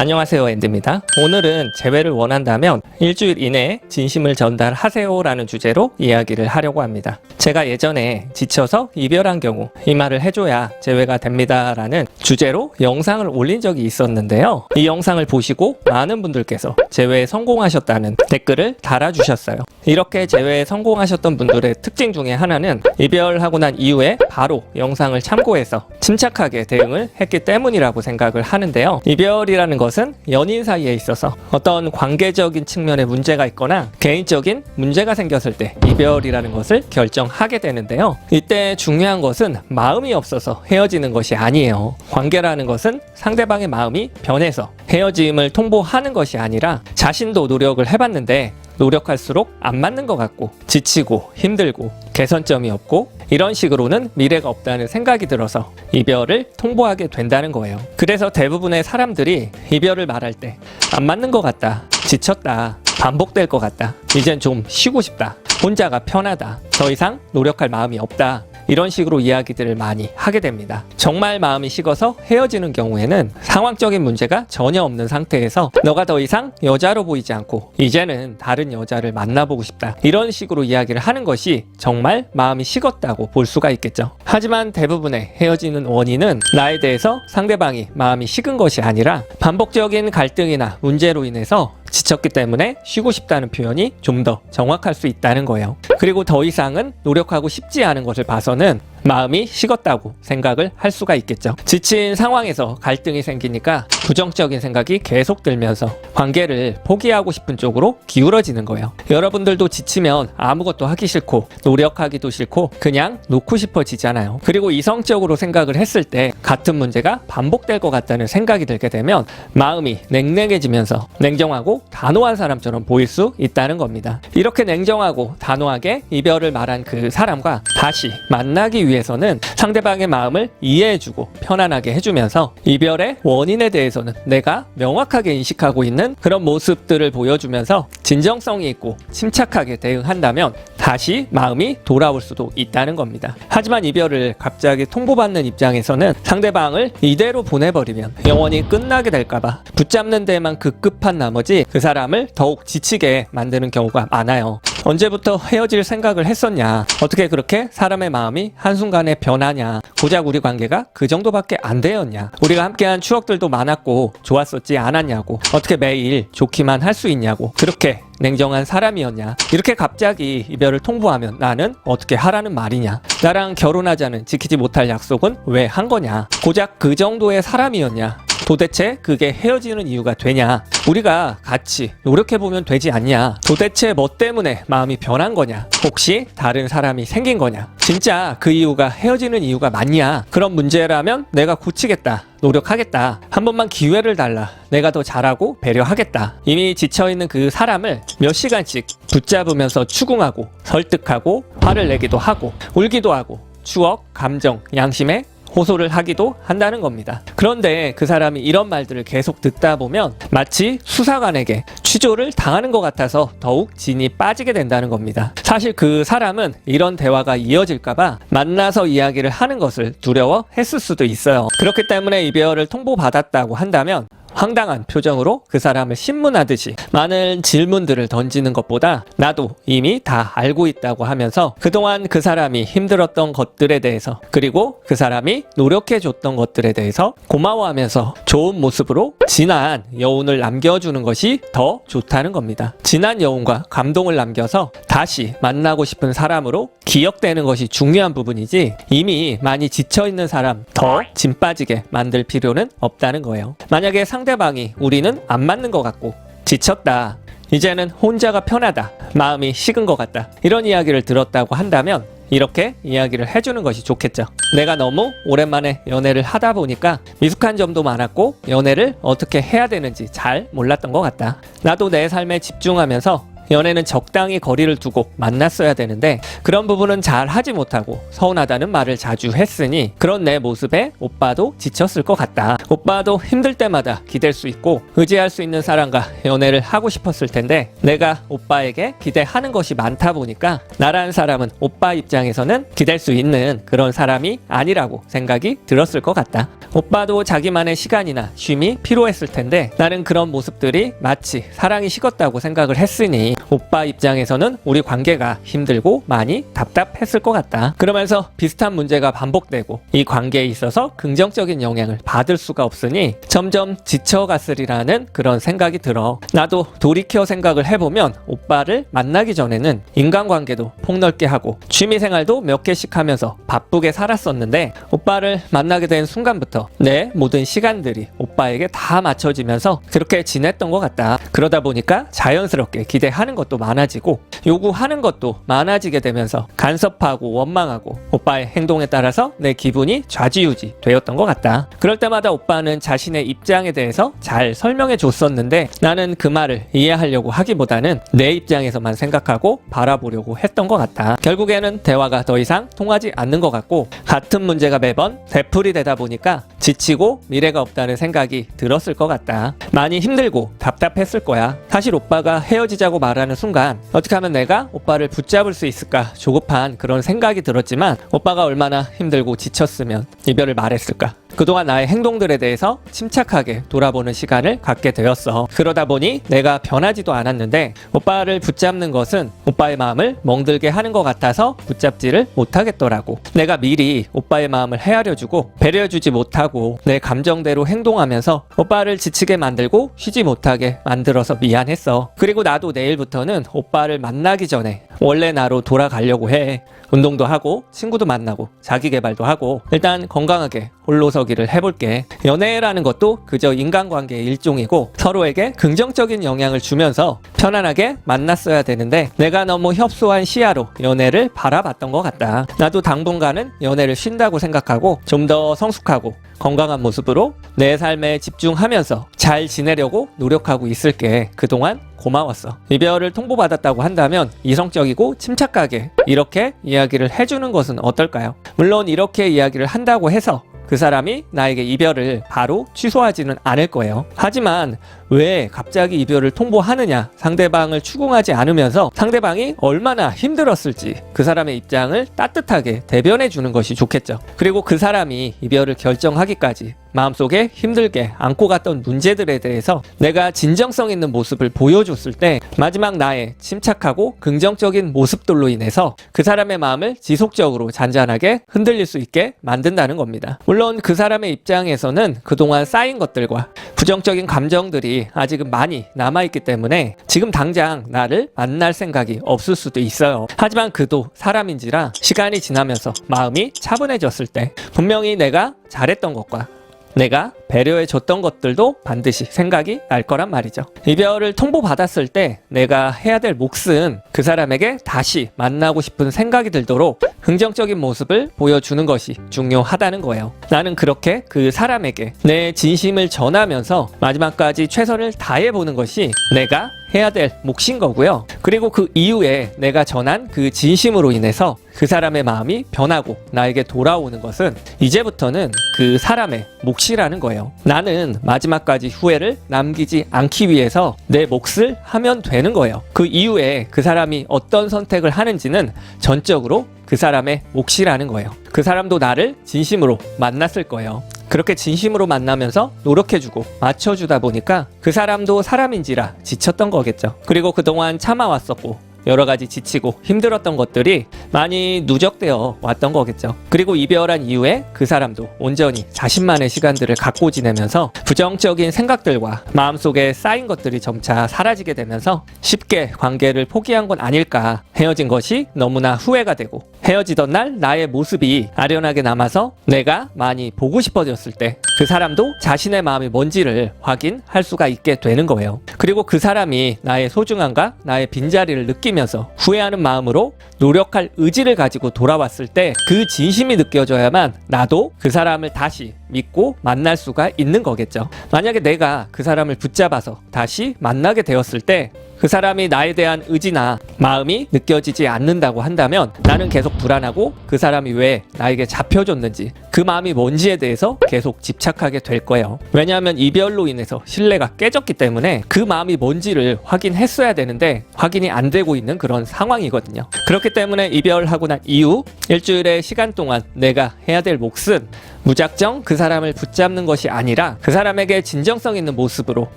안녕하세요, 앤드입니다. 오늘은 재회를 원한다면 일주일 이내에 진심을 전달하세요 라는 주제로 이야기를 하려고 합니다. 제가 예전에 지쳐서 이별한 경우 이 말을 해줘야 재회가 됩니다 라는 주제로 영상을 올린 적이 있었는데요. 이 영상을 보시고 많은 분들께서 재회에 성공하셨다는 댓글을 달아주셨어요. 이렇게 재회에 성공하셨던 분들의 특징 중에 하나는 이별하고 난 이후에 바로 영상을 참고해서 침착하게 대응을 했기 때문이라고 생각을 하는데요. 이별이라는 것은 연인 사이에 있어서 어떤 관계적인 측면에 문제가 있거나 개인적인 문제가 생겼을 때 이별이라는 것을 결정하게 되는데요. 이때 중요한 것은 마음이 없어서 헤어지는 것이 아니에요. 관계라는 것은 상대방의 마음이 변해서 헤어짐을 통보하는 것이 아니라 자신도 노력을 해봤는데 노력할수록 안 맞는 것 같고 지치고 힘들고 개선점이 없고 이런 식으로는 미래가 없다는 생각이 들어서 이별을 통보하게 된다는 거예요. 그래서 대부분의 사람들이 이별을 말할 때 안 맞는 것 같다, 지쳤다, 반복될 것 같다, 이젠 좀 쉬고 싶다, 혼자가 편하다, 더 이상 노력할 마음이 없다, 이런 식으로 이야기들을 많이 하게 됩니다. 정말 마음이 식어서 헤어지는 경우에는 상황적인 문제가 전혀 없는 상태에서 너가 더 이상 여자로 보이지 않고 이제는 다른 여자를 만나보고 싶다, 이런 식으로 이야기를 하는 것이 정말 마음이 식었다고 볼 수가 있겠죠. 하지만 대부분의 헤어지는 원인은 나에 대해서 상대방이 마음이 식은 것이 아니라 반복적인 갈등이나 문제로 인해서 지쳤기 때문에 쉬고 싶다는 표현이 좀 더 정확할 수 있다는 거예요. 그리고 더 이상은 노력하고 싶지 않은 것을 봐서는 마음이 식었다고 생각을 할 수가 있겠죠. 지친 상황에서 갈등이 생기니까 부정적인 생각이 계속 들면서 관계를 포기하고 싶은 쪽으로 기울어지는 거예요. 여러분들도 지치면 아무것도 하기 싫고 노력하기도 싫고 그냥 놓고 싶어지잖아요. 그리고 이성적으로 생각을 했을 때 같은 문제가 반복될 것 같다는 생각이 들게 되면 마음이 냉랭해지면서 냉정하고 단호한 사람처럼 보일 수 있다는 겁니다. 이렇게 냉정하고 단호하게 이별을 말한 그 사람과 다시 만나기 위해서는 상대방의 마음을 이해해주고 편안하게 해주면서 이별의 원인에 대해서는 내가 명확하게 인식하고 있는 그런 모습들을 보여주면서 진정성이 있고 침착하게 대응한다면 다시 마음이 돌아올 수도 있다는 겁니다. 하지만 이별을 갑자기 통보받는 입장에서는 상대방을 이대로 보내버리면 영원히 끝나게 될까봐 붙잡는 데만 급급한 나머지 그 사람을 더욱 지치게 만드는 경우가 많아요. 언제부터 헤어질 생각을 했었냐, 어떻게 그렇게 사람의 마음이 한순간에 변하냐, 고작 우리 관계가 그 정도밖에 안 되었냐, 우리가 함께한 추억들도 많았고 좋았었지 않았냐고, 어떻게 매일 좋기만 할 수 있냐고, 그렇게 냉정한 사람이었냐, 이렇게 갑자기 이별을 통보하면 나는 어떻게 하라는 말이냐, 나랑 결혼하자는 지키지 못할 약속은 왜 한 거냐, 고작 그 정도의 사람이었냐, 도대체 그게 헤어지는 이유가 되냐, 우리가 같이 노력해보면 되지 않냐, 도대체 뭐 때문에 마음이 변한 거냐, 혹시 다른 사람이 생긴 거냐, 진짜 그 이유가 헤어지는 이유가 맞냐, 그런 문제라면 내가 고치겠다, 노력하겠다, 한 번만 기회를 달라, 내가 더 잘하고 배려하겠다. 이미 지쳐있는 그 사람을 몇 시간씩 붙잡으면서 추궁하고 설득하고 화를 내기도 하고 울기도 하고 추억, 감정, 양심에 호소를 하기도 한다는 겁니다. 그런데 그 사람이 이런 말들을 계속 듣다 보면 마치 수사관에게 취조를 당하는 것 같아서 더욱 진이 빠지게 된다는 겁니다. 사실 그 사람은 이런 대화가 이어질까봐 만나서 이야기를 하는 것을 두려워했을 수도 있어요. 그렇기 때문에 이별을 통보받았다고 한다면 황당한 표정으로 그 사람을 신문하듯이 많은 질문들을 던지는 것보다 나도 이미 다 알고 있다고 하면서 그동안 그 사람이 힘들었던 것들에 대해서, 그리고 그 사람이 노력해줬던 것들에 대해서 고마워하면서 좋은 모습으로 진한 여운을 남겨주는 것이 더 좋다는 겁니다. 진한 여운과 감동을 남겨서 다시 만나고 싶은 사람으로 기억되는 것이 중요한 부분이지, 이미 많이 지쳐있는 사람 더 진 빠지게 만들 필요는 없다는 거예요. 만약에 상대방이 우리는 안 맞는 것 같고 지쳤다, 이제는 혼자가 편하다, 마음이 식은 것 같다, 이런 이야기를 들었다고 한다면 이렇게 이야기를 해주는 것이 좋겠죠. 내가 너무 오랜만에 연애를 하다 보니까 미숙한 점도 많았고 연애를 어떻게 해야 되는지 잘 몰랐던 것 같다. 나도 내 삶에 집중하면서 연애는 적당히 거리를 두고 만났어야 되는데 그런 부분은 잘 하지 못하고 서운하다는 말을 자주 했으니 그런 내 모습에 오빠도 지쳤을 것 같다. 오빠도 힘들 때마다 기댈 수 있고 의지할 수 있는 사람과 연애를 하고 싶었을 텐데 내가 오빠에게 기대하는 것이 많다 보니까 나라는 사람은 오빠 입장에서는 기댈 수 있는 그런 사람이 아니라고 생각이 들었을 것 같다. 오빠도 자기만의 시간이나 쉼이 필요했을 텐데 나는 그런 모습들이 마치 사랑이 식었다고 생각을 했으니 오빠 입장에서는 우리 관계가 힘들고 많이 답답했을 것 같다. 그러면서 비슷한 문제가 반복되고 이 관계에 있어서 긍정적인 영향을 받을 수가 없으니 점점 지쳐갔으리라는 그런 생각이 들어. 나도 돌이켜 생각을 해보면 오빠를 만나기 전에는 인간관계도 폭넓게 하고 취미생활도 몇 개씩 하면서 바쁘게 살았었는데 오빠를 만나게 된 순간부터 내 모든 시간들이 오빠에게 다 맞춰지면서 그렇게 지냈던 것 같다. 그러다 보니까 자연스럽게 기대하는 것도 많아지고 요구하는 것도 많아지게 되면서 간섭하고 원망하고 오빠의 행동에 따라서 내 기분이 좌지우지 되었던 것 같다. 그럴 때마다 오빠는 자신의 입장에 대해서 잘 설명해 줬었는데 나는 그 말을 이해하려고 하기보다는 내 입장에서만 생각하고 바라보려고 했던 것 같다. 결국에는 대화가 더 이상 통하지 않는 것 같고 같은 문제가 매번 되풀이되다 보니까 지치고 미래가 없다는 생각이 들었을 것 같다. 많이 힘들고 답답했을 거야. 사실 오빠가 헤어지자고 말하는 순간 어떻게 하면 내가 오빠를 붙잡을 수 있을까 조급한 그런 생각이 들었지만 오빠가 얼마나 힘들고 지쳤으면 이별을 말했을까. 그동안 나의 행동들에 대해서 침착하게 돌아보는 시간을 갖게 되었어. 그러다 보니 내가 변하지도 않았는데 오빠를 붙잡는 것은 오빠의 마음을 멍들게 하는 것 같아서 붙잡지를 못하겠더라고. 내가 미리 오빠의 마음을 헤아려주고 배려해주지 못하고 내 감정대로 행동하면서 오빠를 지치게 만들고 쉬지 못하게 만들어서 미안했어. 그리고 나도 내일부터는 오빠를 만나기 전에 원래 나로 돌아가려고 해. 운동도 하고 친구도 만나고 자기계발도 하고 일단 건강하게 홀로서기를 해볼게. 연애라는 것도 그저 인간관계의 일종이고 서로에게 긍정적인 영향을 주면서 편안하게 만났어야 되는데 내가 너무 협소한 시야로 연애를 바라봤던 것 같다. 나도 당분간은 연애를 쉰다고 생각하고 좀 더 성숙하고 건강한 모습으로 내 삶에 집중하면서 잘 지내려고 노력하고 있을게. 그동안 고마웠어. 이별을 통보받았다고 한다면 이성적이고 침착하게 이렇게 이야기를 해주는 것은 어떨까요? 물론 이렇게 이야기를 한다고 해서 그 사람이 나에게 이별을 바로 취소하지는 않을 거예요. 하지만 왜 갑자기 이별을 통보하느냐, 상대방을 추궁하지 않으면서 상대방이 얼마나 힘들었을지 그 사람의 입장을 따뜻하게 대변해 주는 것이 좋겠죠. 그리고 그 사람이 이별을 결정하기까지 마음속에 힘들게 안고 갔던 문제들에 대해서 내가 진정성 있는 모습을 보여줬을 때 마지막 나의 침착하고 긍정적인 모습들로 인해서 그 사람의 마음을 지속적으로 잔잔하게 흔들릴 수 있게 만든다는 겁니다. 물론 그 사람의 입장에서는 그동안 쌓인 것들과 부정적인 감정들이 아직은 많이 남아있기 때문에 지금 당장 나를 만날 생각이 없을 수도 있어요. 하지만 그도 사람인지라 시간이 지나면서 마음이 차분해졌을 때 분명히 내가 잘했던 것과 내가 배려해줬던 것들도 반드시 생각이 날 거란 말이죠. 이별을 통보받았을 때 내가 해야 될 몫은 그 사람에게 다시 만나고 싶은 생각이 들도록 긍정적인 모습을 보여주는 것이 중요하다는 거예요. 나는 그렇게 그 사람에게 내 진심을 전하면서 마지막까지 최선을 다해보는 것이 내가 해야 될 몫인 거고요. 그리고 그 이후에 내가 전한 그 진심으로 인해서 그 사람의 마음이 변하고 나에게 돌아오는 것은 이제부터는 그 사람의 몫이라는 거예요. 나는 마지막까지 후회를 남기지 않기 위해서 내 몫을 하면 되는 거예요. 그 이후에 그 사람이 어떤 선택을 하는지는 전적으로 그 사람의 몫이라는 거예요. 그 사람도 나를 진심으로 만났을 거예요. 그렇게 진심으로 만나면서 노력해주고 맞춰주다 보니까 그 사람도 사람인지라 지쳤던 거겠죠. 그리고 그동안 참아왔었고 여러 가지 지치고 힘들었던 것들이 많이 누적되어 왔던 거겠죠. 그리고 이별한 이후에 그 사람도 온전히 자신만의 시간들을 갖고 지내면서 부정적인 생각들과 마음속에 쌓인 것들이 점차 사라지게 되면서 쉽게 관계를 포기한 건 아닐까. 헤어진 것이 너무나 후회가 되고 헤어지던 날 나의 모습이 아련하게 남아서 내가 많이 보고 싶어졌을 때 그 사람도 자신의 마음이 뭔지를 확인할 수가 있게 되는 거예요. 그리고 그 사람이 나의 소중함과 나의 빈자리를 느끼면서 후회하는 마음으로 노력할 의지를 가지고 돌아왔을 때 그 진심이 느껴져야만 나도 그 사람을 다시 믿고 만날 수가 있는 거겠죠. 만약에 내가 그 사람을 붙잡아서 다시 만나게 되었을 때 그 사람이 나에 대한 의지나 마음이 느껴지지 않는다고 한다면 나는 계속 불안하고 그 사람이 왜 나에게 잡혀줬는지 그 마음이 뭔지에 대해서 계속 집착하게 될 거예요. 왜냐하면 이별로 인해서 신뢰가 깨졌기 때문에 그 마음이 뭔지를 확인했어야 되는데 확인이 안 되고 있는 그런 상황이거든요. 그렇기 때문에 이별하고 난 이후 일주일의 시간 동안 내가 해야 될 몫은 무작정 그 사람을 붙잡는 것이 아니라 그 사람에게 진정성 있는 모습으로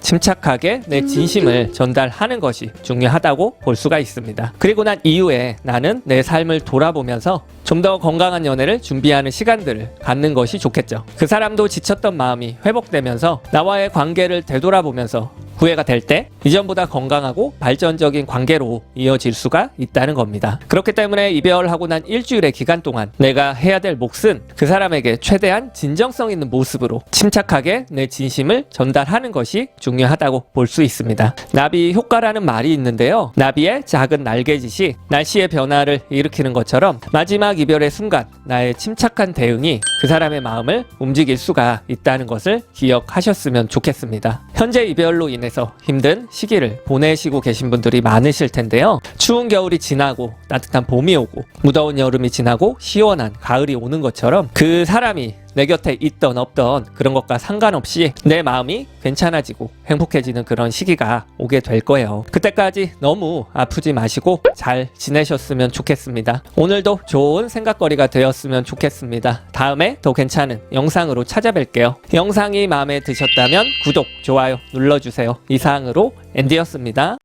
침착하게 내 진심을 전달하는 것이 중요하다고 볼 수가 있습니다. 그리고 난 이후에 나는 내 삶을 돌아보면서 좀 더 건강한 연애를 준비하는 시간들을 갖는 것이 좋겠죠. 그 사람도 지쳤던 마음이 회복되면서 나와의 관계를 되돌아보면서 후회가 될 때 이전보다 건강하고 발전적인 관계로 이어질 수가 있다는 겁니다. 그렇기 때문에 이별하고 난 일주일의 기간 동안 내가 해야 될 몫은 그 사람에게 최대한 진정성 있는 모습으로 침착하게 내 진심을 전달하는 것이 중요하다고 볼 수 있습니다. 나비 효과라는 말이 있는데요. 나비의 작은 날개짓이 날씨의 변화를 일으키는 것처럼 마지막 이별의 순간 나의 침착한 대응이 그 사람의 마음을 움직일 수가 있다는 것을 기억하셨으면 좋겠습니다. 현재 이별로 인해서 힘든 시기를 보내시고 계신 분들이 많으실 텐데요. 추운 겨울이 지나고 따뜻한 봄이 오고 무더운 여름이 지나고 시원한 가을이 오는 것처럼 그 사람이 내 곁에 있던 없던 그런 것과 상관없이 내 마음이 괜찮아지고 행복해지는 그런 시기가 오게 될 거예요. 그때까지 너무 아프지 마시고 잘 지내셨으면 좋겠습니다. 오늘도 좋은 생각거리가 되었으면 좋겠습니다. 다음에 더 괜찮은 영상으로 찾아뵐게요. 영상이 마음에 드셨다면 구독, 좋아요 눌러주세요. 이상으로 앤디였습니다.